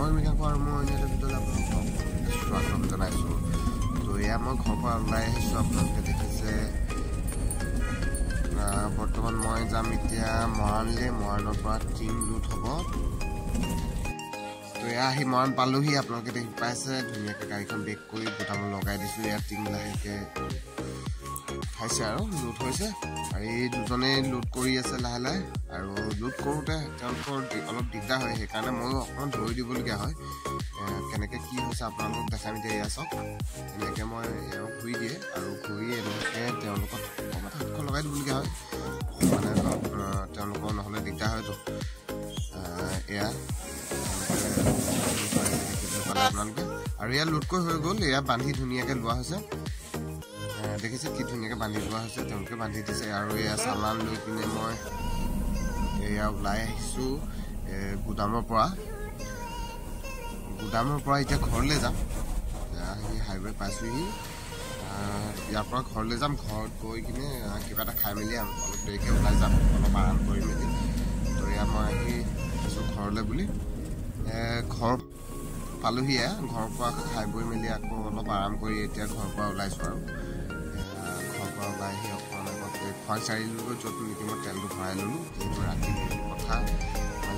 মই মৃগাংক আৰু মই অন্য এটা ভিডিঅ'ত আপোনালোকক স্বাগতম জনাইছোঁ। তো এয়া মই ঘৰৰ পৰা ওলাই আহিছোঁ। আপোনালোকে দেখিছে বৰ্তমান মই যাম এতিয়া মৰাণলৈ। মৰাণৰ পৰা টিং লুট হ'ব। তো এয়া আহি মৰাণ পালোহি। আপোনালোকে দেখি পাইছে ধুনীয়াকৈ গাড়ীখন বেক কৰি গোটামত লগাই দিছোঁ। ইয়াত টিং লাহেকৈ খাইছে আৰু লুট হৈছে। আৰু এই দুজনে লুট কৰি আছে লাহে লাহে। আৰু লুট কৰোঁতে তেওঁলোকৰ অলপ দিগদাৰ হয়, সেইকাৰণে ময়ো অকণমান ধৰি দিবলগীয়া হয়। কেনেকৈ কি হৈছে আপোনালোকক দেখাম এতিয়া। এয়া চাওক, এনেকৈ মই এওঁক ঘূৰি দিয়ে আৰু ঘূৰি এনেকৈ তেওঁলোকক অকণমান হাতখন লগাই দিবলগীয়া হয়, মানে তেওঁলোকৰ নহ'লে দিগদাৰ হয়তো। এয়া পালে আপোনালোকে। আৰু এয়া লুট কৰি হৈ গ'ল। এয়া বান্ধি ধুনীয়াকৈ লোৱা হৈছে। দেখিছে কি ধুনীয়াকৈ বান্ধি লোৱা হৈছে, তেওঁলোকে বান্ধি দিছে। আৰু এয়া চালান লৈ কিনে মই এয়া ওলাই আহিছোঁ গুদামৰ পৰা এতিয়া ঘৰলৈ যাম। সেই হাইৱে পাইছোঁহি। ইয়াৰ পৰা ঘৰলৈ যাম। ঘৰত গৈ কিনে কিবা এটা খাই মেলি অলপ দেৰিকৈ ওলাই যাম, অলপ আৰাম কৰি মেলি। তো এয়া মই আহি আছোঁ ঘৰলৈ বুলি। ঘৰ পালোহি। ঘৰৰ পৰা খাই বৈ মেলি আকৌ অলপ আৰাম কৰি এতিয়া ঘৰৰ পৰা ওলাইছোঁ। আৰু ঘৰৰ পৰা ওলাই আহি অকণমান আগত খোৱাং চাৰিআলিলৈ য'ত নেকি মই তেলটো ভৰাই ল'লোঁ। যিহেতু ৰাতি কথা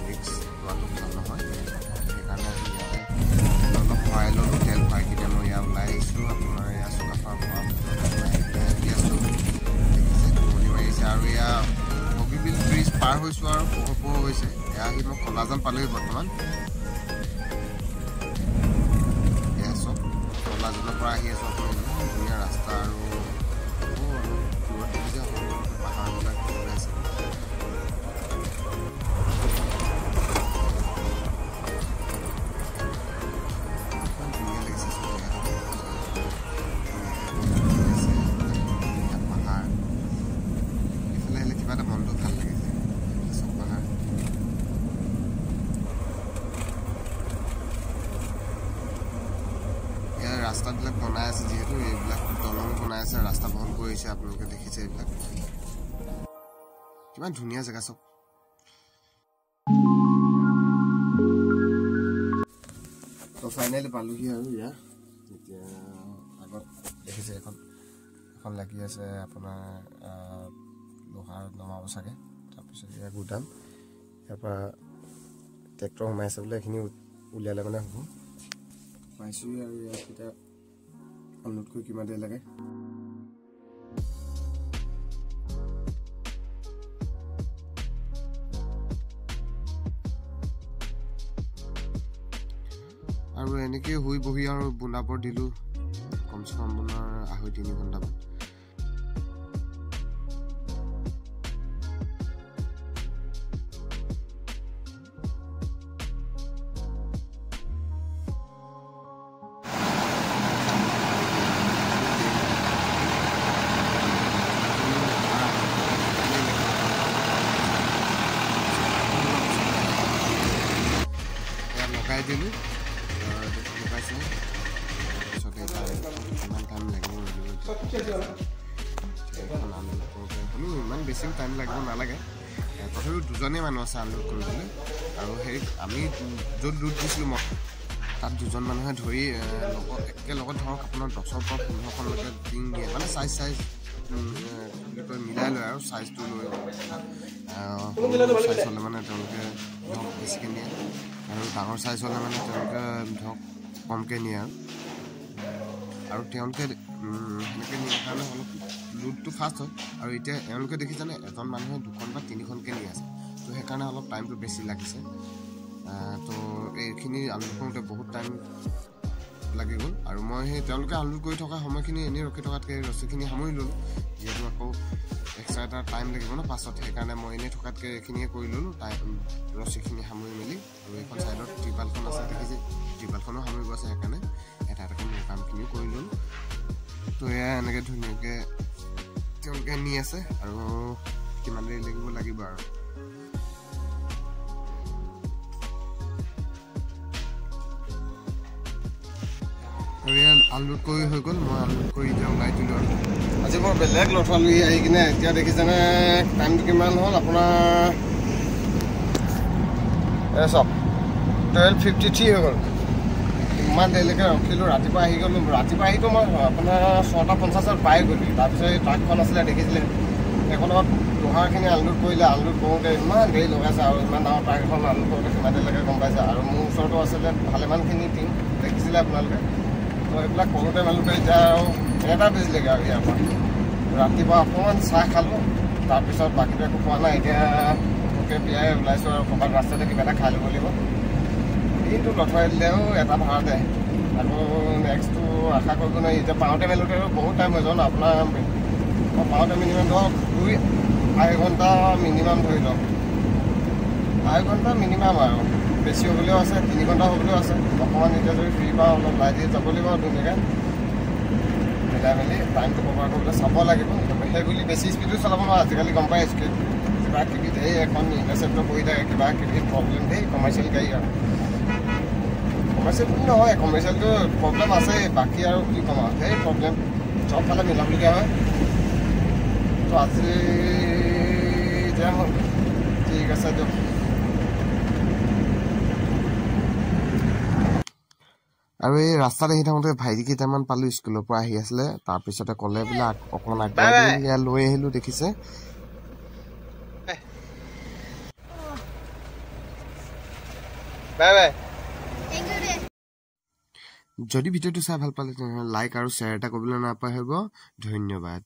ৰিক্স লোৱাটো ভাল নহয়, সেইকাৰণে ইয়াতে তেল অলপ ভৰাই ল'লোঁ। তেল ভৰাই কিনে মই ইয়াত ওলাই আহিছোঁ। আপোনাৰ এয়া চুকাফাৰ পৰা আহি আছোঁ। দেখিছে কুঁৱলী মাৰিছে। আৰু এয়া বগীবিল ব্ৰিজ পাৰ হৈছোঁ আৰু পোহৰ পোহৰ হৈছে। এয়া আহি মই কলাজান পালোহি বৰ্তমান। এয়া চব কলাজানৰ পৰা আহি আছোঁ। আপুনি ধুনীয়া ৰাস্তা আৰু দূৰত দেখিছে পাহাৰবিলাক ওলাইছে। ধুনীয়া লাগিছে পাহাৰ। এইফালে আহিলে কিবা এটা মনটো ভাল লাগিছে। চব পাহাৰ ইয়াৰ ৰাস্তাবিলাক বনাই আছে। যিহেতু এইবিলাক দলং বনাই আছে, ৰাস্তা বহল কৰিছে। আপোনালোকে দেখিছে এইবিলাক কিমান ধুনীয়া জেগা চব। তো ফাইনেলি পালোহি আৰু ইয়াৰ এতিয়া আগত দেখিছে এখন লাগি আছে আপোনাৰ লোহাৰ নমাব চাগে। তাৰপিছত ইয়াৰ গুদাম, ইয়াৰ পৰা ট্ৰেক্টৰ সোমাই আছে বোলে, এইখিনি উলিয়ালে মানে হ'ব। পাইছোঁহি আৰু ইয়াত এতিয়া আনলোড কৰি কিমান দেৰি লাগে। আৰু এনেকৈ শুই বহি আৰু বোনাবোৰ দিলোঁ কমচে কম আপোনাৰ 2.5-3 ঘণ্টামান। লগাই দিলোঁ লগাইছে। তাৰপিছতে ইমান টাইম লাগিব ইমান বেছিও টাইম লাগিব নালাগে। তথাপিও দুজনেই মানুহ আছে আনলোড কৰিবলৈ। আৰু সেই আমি য'ত লুট দিছিলোঁ মই তাত দুজন মানুহে ধৰি একেলগত ধৰক আপোনাৰ 10ৰ পৰা 15খনলৈকে টিং দিয়ে, মানে চাইজ মিলাই লয় আৰু চাইজটো লৈ চাইজ হ'লে মানে তেওঁলোকে ধৰক বেছিকৈ নিয়ে, আৰু ডাঙৰ চাইজ হ'লে মানে তেওঁলোকে ধৰক কমকৈ নিয়ে। আৰু তেওঁলোকে সেনেকৈ নিয়াৰ কাৰণে অলপ লুটটো ফাষ্ট হয়। আৰু এতিয়া এওঁলোকে দেখিছেনে এজন মানুহে 2খন বা 3খনকৈ নি আছে। তো সেইকাৰণে অলপ টাইমটো বেছি লাগিছে। তো এইখিনি আনলোড কৰোঁতে বহুত টাইম লাগি গ'ল। আৰু মই সেই তেওঁলোকে আনলোড কৰি থকা সময়খিনি এনেই ৰখি থকাতকৈ ৰছীখিনি সামৰি ল'লোঁ, যিহেতু আকৌ এক্সট্ৰা এটা টাইম লাগিব ন পাছত। সেইকাৰণে মই এনেই থকাতকৈ এইখিনিয়ে কৰি ল'লোঁ, ৰছীখিনি সামৰি মেলি। আৰু এইখন ছাইডত ত্ৰিপালখন আছে, দেখিছে ত্ৰিপালখনো সামৰিব আছে, সেইকাৰণে এটা এটাকৈ মোৰ কামখিনিও কৰি ল'লোঁ। তো এয়া এনেকৈ ধুনীয়াকৈ তেওঁলোকে নি আছে। আৰু কিমান দেৰি লাগিব আৰু ইয়াত আনলোড কৰি হৈ গ'ল। মই আনলোড কৰি এতিয়া ওলাই দিলোঁ। আৰু আজি মই বেলেগ লঠোৱালোহি আহি কিনে এতিয়া দেখিছেনে টাইমটো কিমান হ'ল আপোনাৰ। চব 12:53 হৈ গ'ল ইমান দেৰিলৈকে ৰখিলোঁ ৰাতিপুৱা আহি গ'লোঁ ৰাতিপুৱা আহিতো মই আপোনাৰ 6:50 পাই গ'লোঁ তাৰপিছত এই ট্ৰাকখন আছিলে দেখিছিলে সেইখনত লোহাৰখিনি আনলোড কৰিলে আনলোড কৰোঁতে ইমান দেৰি লগাইছে আৰু ইমান ডাঙৰ ট্ৰাক এখন আনলোড কৰোঁতে কিমান দেৰিলৈকে গম পাইছে আৰু মোৰ ওচৰতো আছিলে ভালেমানখিনি টিম দেখিছিলে আপোনালোকে তো এইবিলাক কৰোঁতে মেলোঁতে এতিয়া আৰু 1টা বাজিলেগৈ আৰু ইয়াৰ পৰা ৰাতিপুৱা অকণমান চাহ খালোঁ তাৰপিছত বাকীটো একো খোৱা নাই এতিয়া ভোকে পিয়াই ওলাইছোঁ আৰু ক'ৰবাত ৰাস্তাতে কিবা এটা খাই ল'ব লাগিব দিনটো লঠুৱাই দিলেও এটা ভাড়াতে আকৌ নেক্সটটো আশা কৰিব নোৱাৰি এতিয়া পাওঁতে মেলোঁতে বহুত টাইম হৈ যাব ন আপোনাৰ পাওঁতে মিনিমাম ধৰক 2-2.5 ঘণ্টা মিনিমাম ধৰি লওক 2.5 ঘণ্টা মিনিমাম আৰু বেছি হ'বলৈও আছে 3 ঘণ্টা হ'বলৈও আছে অকণমান এতিয়া যদি ফ্ৰী পাওঁ অলপ লাইট দি যাব লাগিব ধুনীয়াকৈ মিলাই মেলি টাইমটো কভাৰ কৰিবলৈ চাব লাগিব সেই বুলি বেছি স্পীডো চলাব নোৱাৰোঁ আজিকালি গম পাই স্পীড কিবা কিবি ধেৰ এখন ইণ্টাৰচেপ্টৰ কৰি থাকে কিবা কিবি প্ৰব্লেম ধেৰ কমাৰ্চিয়েল গাড়ী আৰু কমাৰ্চিয়েল বুলি নহয় কমাৰ্চিয়েলটো প্ৰব্লেম আছে বাকী আৰু কি ক'ম আৰু ধেৰ প্ৰব্লেম চবফালে মিলাবলগীয়া হয় তো আজি যাম ঠিক আছে দিয়ক আৰু এই ৰাস্তাত আহি থাকোঁতে ভাইটি কেইটামান পালোঁ স্কুলৰ পৰা আহি আছিলে তাৰপিছতে ক'লে বোলে অকণমান আগবাঢ়ি লৈ আহিলোঁ দেখিছে যদি ভিডিঅ'টো চাই ভাল পালে তেনেহ'লে লাইক আৰু শ্বেয়াৰ এটা কৰিবলৈ নাপাহৰিব ধন্যবাদ